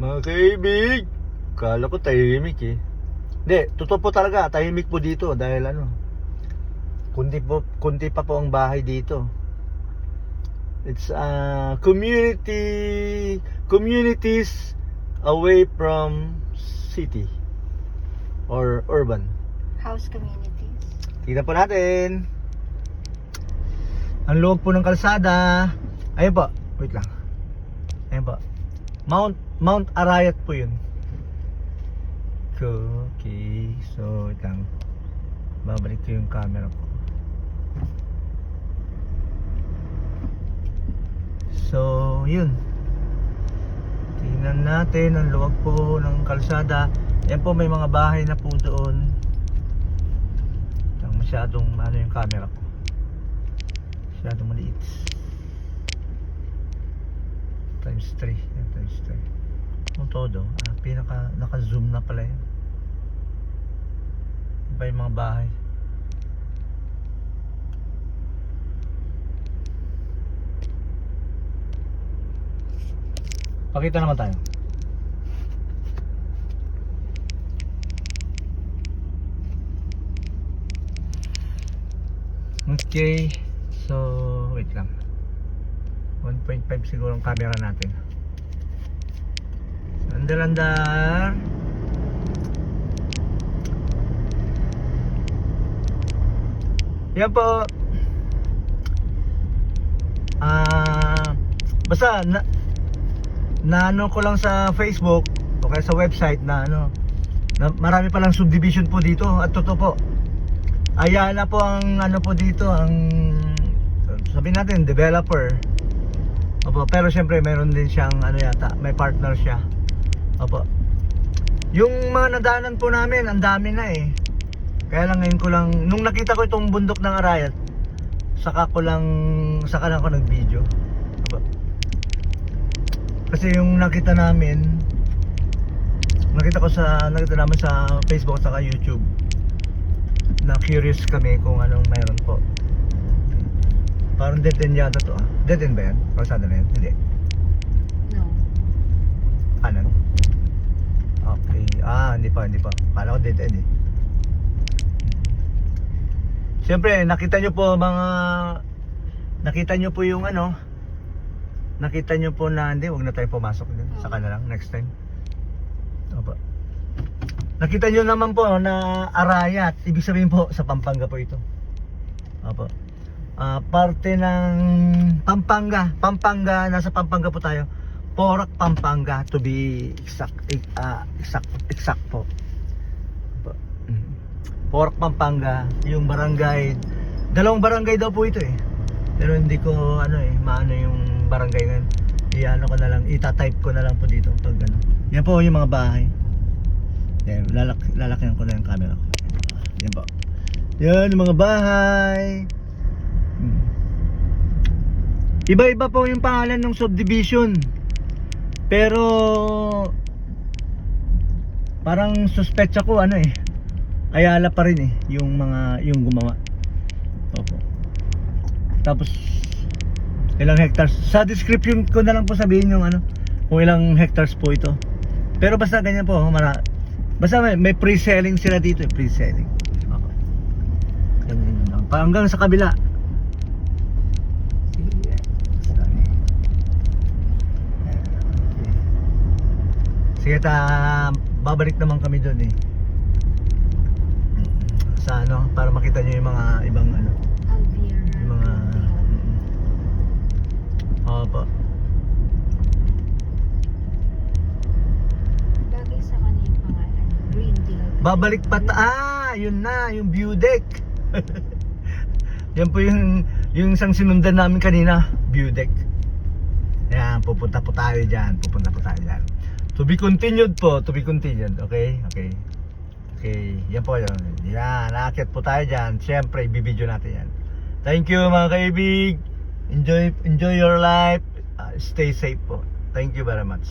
Mga kaibig, kala ko tahimik eh. Hindi, totoo po talaga, tahimik po dito dahil kunti pa po ang bahay dito. It's communities away from city or urban. House communities. Tingnan po natin. Ang loob po ng kalsada. Ayun po, wait lang. Ayun po. Mount Arayat po yun. Okay, so wait lang. Babalik ko yung camera ko. So, yun. Tingnan natin ang luwag po ng kalsada. Yan po, may mga bahay na po doon. Masyadong yung camera ko. Masyadong maliit. Times 3. Yan, times 3. Ang todo. Naka-zoom na pala yan. Iba yung mga bahay. Pakita naman tayo. Okay. So, wait lang. 1.5 siguro ang camera natin. Andar-andar. Yan po. Basta na ko lang sa Facebook o kaya sa website na marami palang subdivision po dito at totoo po. Ayala po ang po dito, ang sabihin natin developer. Opo, pero syempre meron din siyang yata, may partner siya. Opo. Yung mga nadaanan po namin, ang dami na eh. Kaya lang ngayon ko lang nung nakita ko itong bundok ng Arayat, saka lang ako nag-video. Opo. Kasi yung nakita namin namin sa Facebook at saka YouTube. Na curious kami kung anong mayroon po. Parang dead end yata to ah. Dead end ba yan? Kalsada na yan? Hindi. No. Kanan? Okay. Hindi pa. Kala ko dead end eh. Siyempre, nakita nyo po yung nakita nyo po na hindi, huwag na tayo pumasok din. Saka na lang, next time. Opo. Nakita nyo naman po na Arayat, ibig sabihin po sa Pampanga po ito. Opo. Parte ng Pampanga, nasa Pampanga po tayo. Porac, Pampanga to be exact po. Opo. Porac, Pampanga, yung barangay. Dalawang barangay daw po ito eh. Pero hindi ko maano yung barangay ngayon. Ko na lang, ita-type ko na lang po dito pag Yan po yung mga bahay. Yan, lalakyan ko na yung camera ko. Yan po. Yan yung mga bahay. Iba-iba po yung pangalan ng subdivision. Pero parang suspect ako Ayala pa rin yung gumawa. Opo. Tapos ilang hectares. Sa description ko na lang po sabihin yung kung ilang hectares po ito. Pero basta ganyan po, basta may pre-selling sila dito, pre-selling. Okay. Ganyan lang. Hanggang sa kabila. Sige, babalik naman kami doon sa para makita nyo yung mga ibang Alvira. yung mga opo. Bagay sa kanyang pangalan, Green Deal. Babalik pa yun na, yung view deck. Yan po yung isang sinundan namin kanina, view deck. Yan, pupunta po tayo dyan. To be continued po, okay? Yan po yun. Yan, naakyat po tayo dyan. Siyempre, ibibideo natin yan. Thank you mga kaibig. Enjoy your life. Stay safe po. Thank you very much.